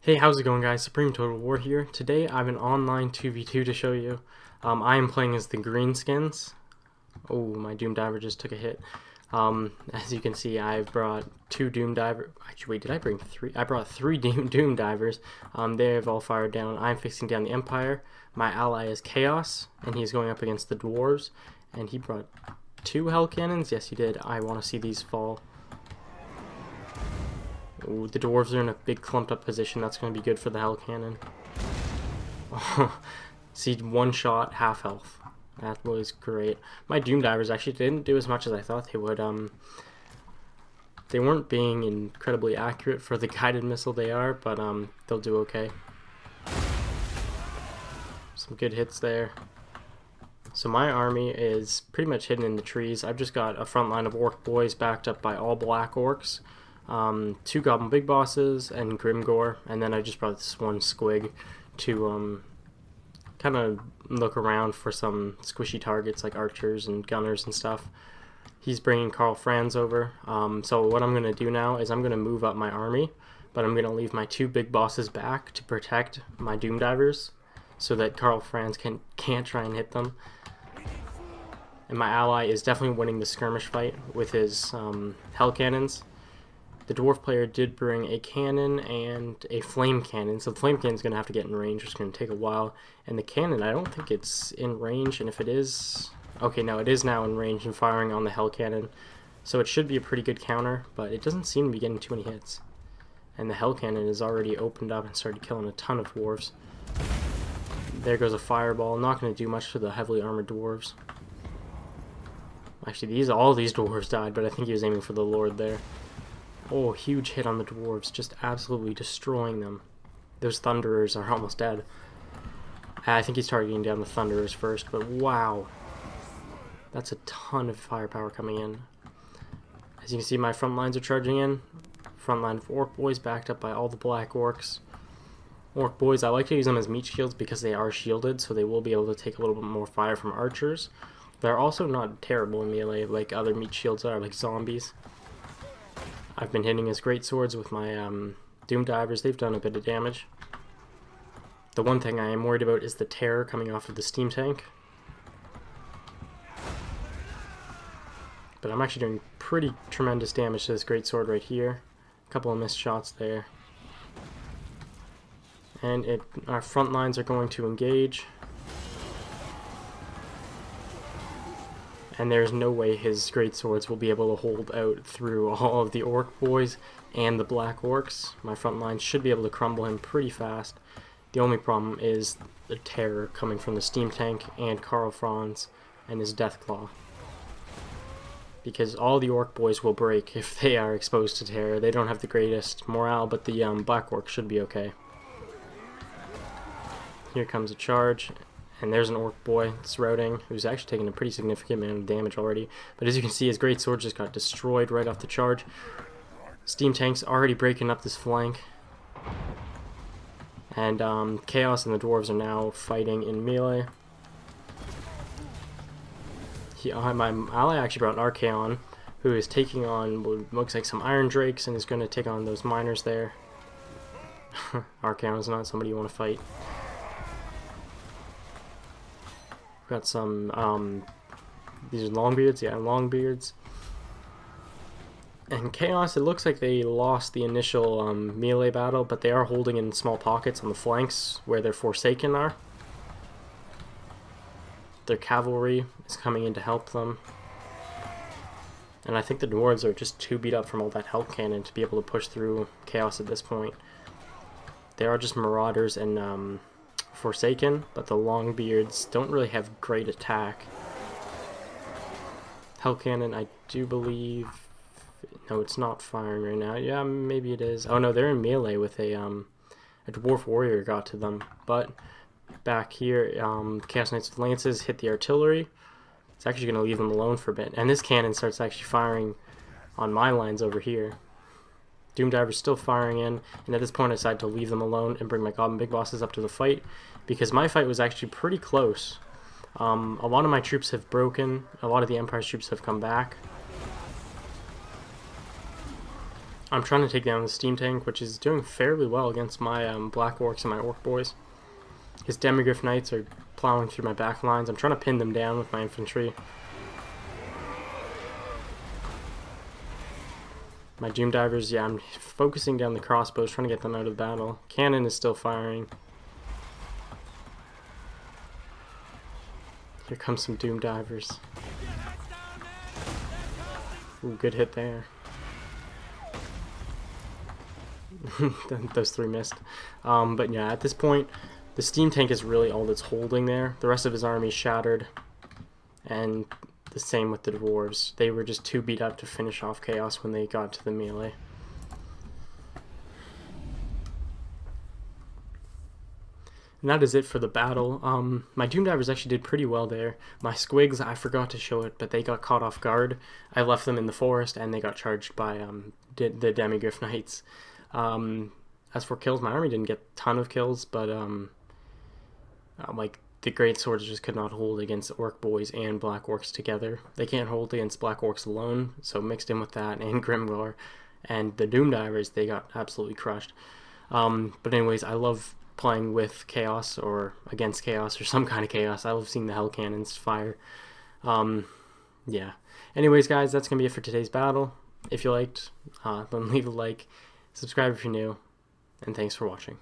Hey, how's it going, guys? Supreme Total War here. Today I have an online 2v2 to show you. I am playing as the greenskins. Oh, my Doom Diver just took a hit. As you can see, I brought two Doom Divers. Actually, wait, did I bring three? I brought three Doom Divers. They have all fired down. I'm fixing down the Empire. My ally is Chaos, and he's going up against the Dwarves. And he brought two Hell Cannons. Yes, he did. I want to see these fall. Ooh, the dwarves are in a big clumped up position. That's going to be good for the Hell Cannon. See, one shot, half health. That was great. My Doom Divers actually didn't do as much as I thought they would. They weren't being incredibly accurate for the guided missile they are, but they'll do okay. Some good hits there. So my army is pretty much hidden in the trees. I've just got a front line of Orc boys backed up by all black orcs. Two Goblin Big Bosses and Grimgore, and then I just brought this one Squig to kind of look around for some squishy targets like archers and gunners and stuff. He's bringing Karl Franz over, so what I'm going to do now is I'm going to move up my army, but I'm going to leave my two big bosses back to protect my Doom Divers so that Karl Franz can't try and hit them. And my ally is definitely winning the skirmish fight with his Hell Cannons. The dwarf player did bring a cannon and a flame cannon, so the flame cannon is going to have to get in range, which is going to take a while. And the cannon, I don't think it's in range, and if it is... Okay, no, it is now in range and firing on the Hell Cannon, so it should be a pretty good counter, but it doesn't seem to be getting too many hits. And the Hell Cannon has already opened up and started killing a ton of dwarves. There goes a fireball, not going to do much to the heavily armored dwarves. Actually, all these dwarves died, but I think he was aiming for the Lord there. Oh, huge hit on the dwarves, just absolutely destroying them. Those thunderers are almost dead. I think he's targeting down the thunderers first, but wow. That's a ton of firepower coming in. As you can see, my front lines are charging in. Front line of Orc boys backed up by all the black orcs. Orc boys, I like to use them as meat shields because they are shielded, so they will be able to take a little bit more fire from archers. They're also not terrible in melee like other meat shields are, like zombies. I've been hitting his great swords with my Doom Divers. They've done a bit of damage. The one thing I am worried about is the terror coming off of the steam tank. But I'm actually doing pretty tremendous damage to this great sword right here. A couple of missed shots there. And our front lines are going to engage. And there's no way his great swords will be able to hold out through all of the Orc boys and the black orcs. My front line should be able to crumble him pretty fast. The only problem is the terror coming from the steam tank and Karl Franz and his Deathclaw. Because all the Orc boys will break if they are exposed to terror. They don't have the greatest morale, but the black orcs should be okay. Here comes a charge. And there's an Orc boy that's routing, who's actually taking a pretty significant amount of damage already. But as you can see, his great sword just got destroyed right off the charge. Steam tank's already breaking up this flank. And Chaos and the dwarves are now fighting in melee. My ally actually brought an Archaon, who is taking on what looks like some Iron Drakes and is going to take on those miners there. Archaon is not somebody you want to fight. Got some, these are Longbeards, yeah, Longbeards. And Chaos, it looks like they lost the initial melee battle, but they are holding in small pockets on the flanks where their Forsaken are. Their cavalry is coming in to help them. And I think the dwarves are just too beat up from all that Hell Cannon to be able to push through Chaos at this point. They are just Marauders and Forsaken, but the Longbeards don't really have great attack. Hell Cannon, I do believe... No, it's not firing right now. Yeah, maybe it is. Oh no, they're in melee with a Dwarf Warrior got to them. But back here, Chaos Knights with Lances hit the artillery. It's actually going to leave them alone for a bit. And this cannon starts actually firing on my lines over here. Doom Diver's still firing in, and at this point I decided to leave them alone and bring my Goblin Big Bosses up to the fight, because my fight was actually pretty close. A lot of my troops have broken, a lot of the Empire's troops have come back. I'm trying to take down the steam tank, which is doing fairly well against my black orcs and my orc boys. His demigryph knights are plowing through my back lines. I'm trying to pin them down with my infantry. My doom divers, yeah, I'm focusing down the crossbows, trying to get them out of battle. Cannon is still firing. Here comes some doom divers. Ooh, good hit there. Those three missed. But yeah, at this point, the steam tank is really all that's holding there. The rest of his army shattered. And the same with the dwarves. They were just too beat up to finish off Chaos when they got to the melee. And that is it for the battle. My Doom Divers actually did pretty well there. My Squigs, I forgot to show it, but they got caught off guard. I left them in the forest, and they got charged by the Demigryph Knights. As for kills, my army didn't get a ton of kills, but like the Great Swords just could not hold against Orc Boys and Black Orcs together. They can't hold against Black Orcs alone, so mixed in with that and Grimgar and the Doom Divers, they got absolutely crushed. But anyways, I love playing with Chaos or against Chaos or some kind of Chaos. I love seeing the Hell Cannons fire. Yeah. Anyways, guys, that's going to be it for today's battle. If you liked, then leave a like, subscribe if you're new, and thanks for watching.